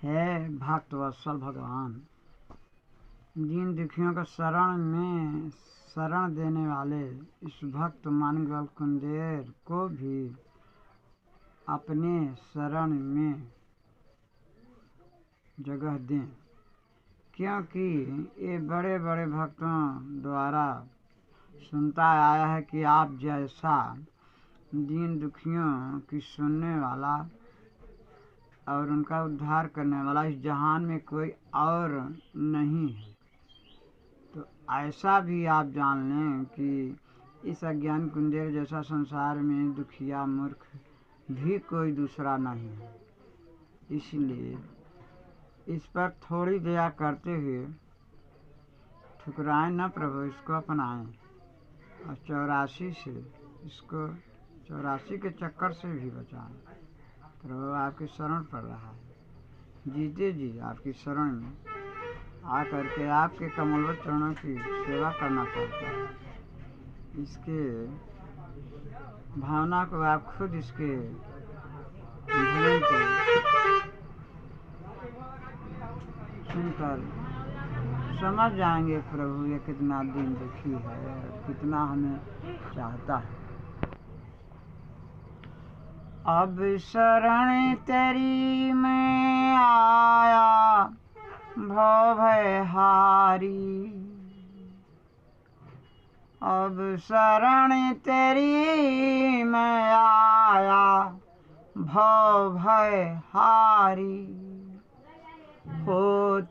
है भक्त वत्सल भगवान, दीन दुखियों को शरण देने वाले इस भक्त मानगल कुंदेर को भी अपने शरण में जगह दें, क्योंकि ये बड़े बड़े भक्तों द्वारा सुनता आया है कि आप जैसा दीन दुखियों की सुनने वाला और उनका उद्धार करने वाला इस जहान में कोई और नहीं है। तो ऐसा भी आप जान लें कि इस अज्ञान कुंदेर जैसा संसार में दुखिया मूर्ख भी कोई दूसरा नहीं है। इसलिए इस पर थोड़ी दया करते हुए ठुकराएं न प्रभु, इसको अपनाएं और 84 के चक्कर से भी बचाएं। प्रभु आपकी शरण पड़ रहा है, जीते जी आपकी शरण में आकर के आपके कमलवत चरणों की सेवा करना चाहता है। इसके भावना को आप खुद इसके भजन को सुनकर समझ जाएंगे प्रभु ये कितना दीन दुखी है, कितना हमें चाहता है। अब शरण तेरी में आया भव भय हारी, अब शरण तेरी में आया भव भय हारी, हो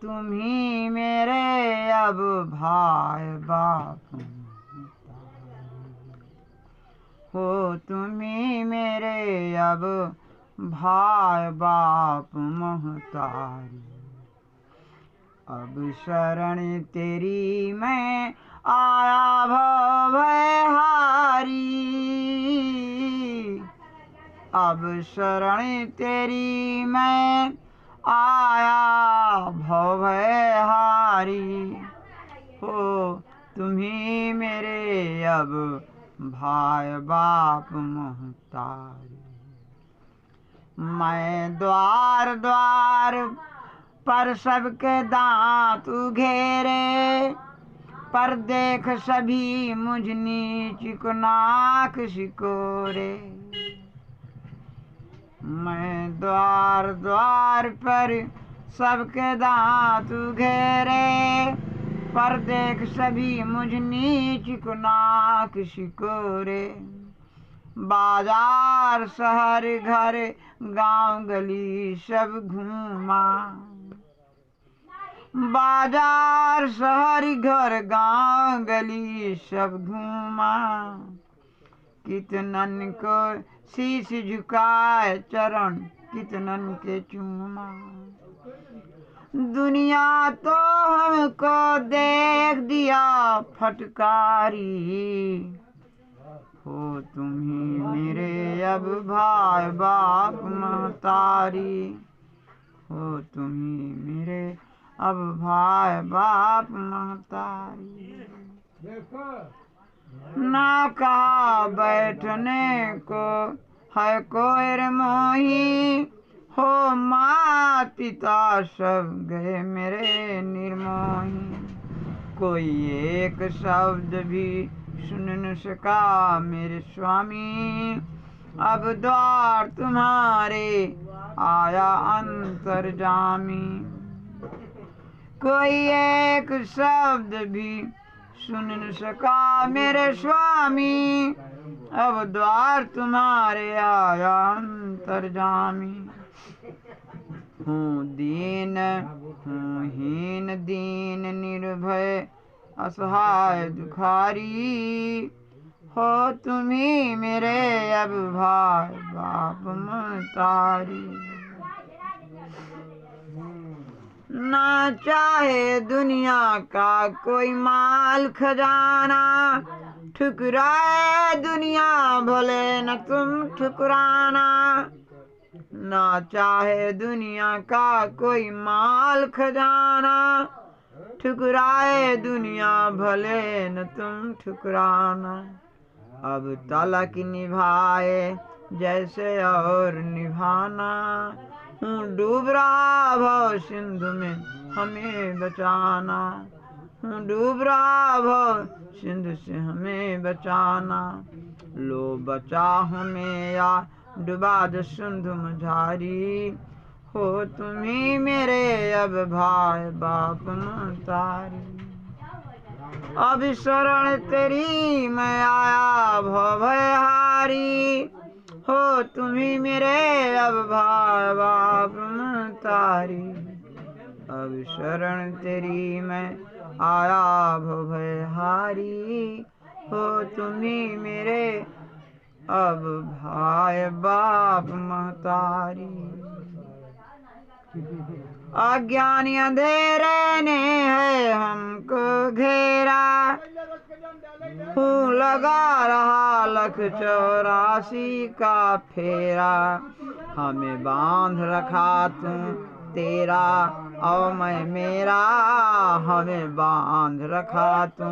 तुम्ही मेरे अब भाई बाप, हो तुम्ही मेरे अब भाई बाप महतारी। अब शरण तेरी मैं आया भव भय हारी, अब शरण तेरी मैं आया भव भय हारी, हो तुम्ही मेरे अब भाई बाप महतारी। मैं द्वार द्वार पर सबके दांत घेरे, पर देख सभी मुझ नीच को नाक सिकोरे। मैं द्वार द्वार पर सबके दांत घेरे, पर देख सभी मुझ नीच को नाक सिकोरे। बाजार शहर घर गांव गली सब घूमा, बाजार शहर घर गांव गली सब घूमा। कितनन को शीश झुकाए चरण कितनन के चूमा। दुनिया तो हमको देख दिया फटकारी, हो तुम्ही मेरे अब भाई बाप महतारी, हो तुम्ही मेरे अब भाई बाप महतारी। ना कहा बैठने को है कोई रे मोही, हो माँ पिता सब गए मेरे निर्मोही। कोई एक शब्द भी सुन न सका मेरे स्वामी, अब द्वार तुम्हारे आया अंतर्जामी। कोई एक शब्द भी सुन न सका मेरे स्वामी, अब द्वार तुम्हारे आया अंतर्जामी। हूँ दीन हूँ हीन दीन निर्भय असहाय दुखारी, हो तुम्ही मेरे अब भाई बाप महतारी। ना चाहे दुनिया का कोई माल खजाना, ठुकराए दुनिया भले न तुम ठुकराना। ना चाहे दुनिया का कोई माल खजाना, ठुकराए दुनिया भले न तुम ठुकराना। अब तलक निभाए जैसे और निभाना, हूँ डूब रहा भव सिंधु में हमें बचाना, हूँ डूब रहा भव सिंधु से हमें बचाना। लो बचा हमें या डुबा दो सिंधु मझारी, हो तुम्ही मेरे अब भाई बाप महतारी। अब शरण तेरी मैं आया भवहारी, हो तुम्ही मेरे अब भाई बाप महतारी। अब शरण तेरी मैं आया भवहारी, हो तुम्ही मेरे अब भाई बाप महतारी। अज्ञानी अंधेरे ने है हमको घेरा, हूँ लगा रहा 184 का फेरा। हमें बांध रखा तू तेरा और मैं मेरा, हमें बांध रखा तू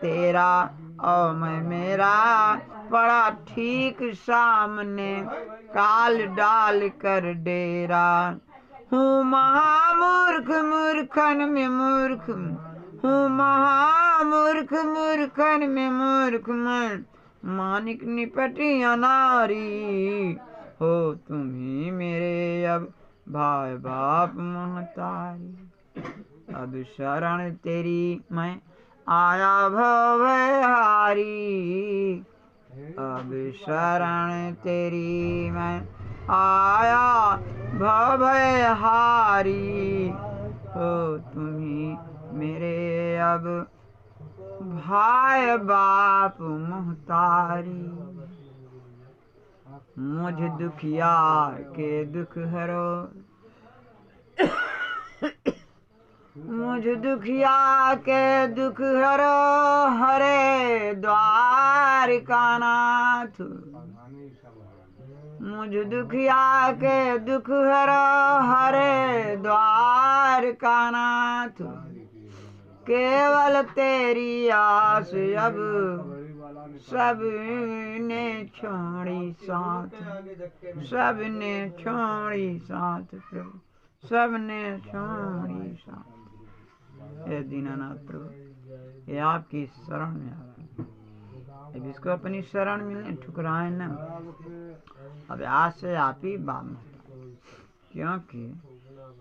तेरा और मैं मेरा। पड़ा ठीक सामने काल डाल कर डेरा, हूँ महामूर्ख मूर्खन में मूर्ख, हूँ महामूर्ख मूर्खन में मूर्ख मैं। मानिक निपटी अनारी, हो तुम्ही मेरे अब भाई बाप महतारी। अब शरण तेरी मैं आया भवहारी, अब शरण तेरी मैं आया भवहारी, हो तुम्ही मेरे अब भाई बाप महतारी। मुझ दुखिया के दुख हरो, मुझ दुखिया के दुख हरो हरे द्वारिका नाथ। मुझ दुखिया के दुख हरो हरे द्वारिका नाथ। केवल तेरी आस अब सबने छोड़ी साथ, सबने छोड़ी साथ प्रभु, सबने छोड़ी साथ। हे दीनानाथ प्रभु, ये आपकी शरण में आ, अब इसको अपनी शरण में ठुकराए न। अब आज से आप ही बाम, क्योंकि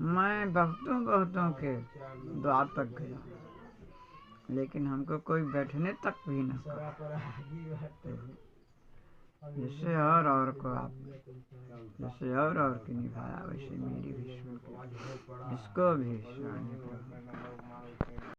मैं बहुतों के द्वार तक गया, लेकिन हमको कोई बैठने तक भी न करा। जैसे और को आप जैसे और की निभाया, वैसे मेरी भी सुन, इसको भी शरण।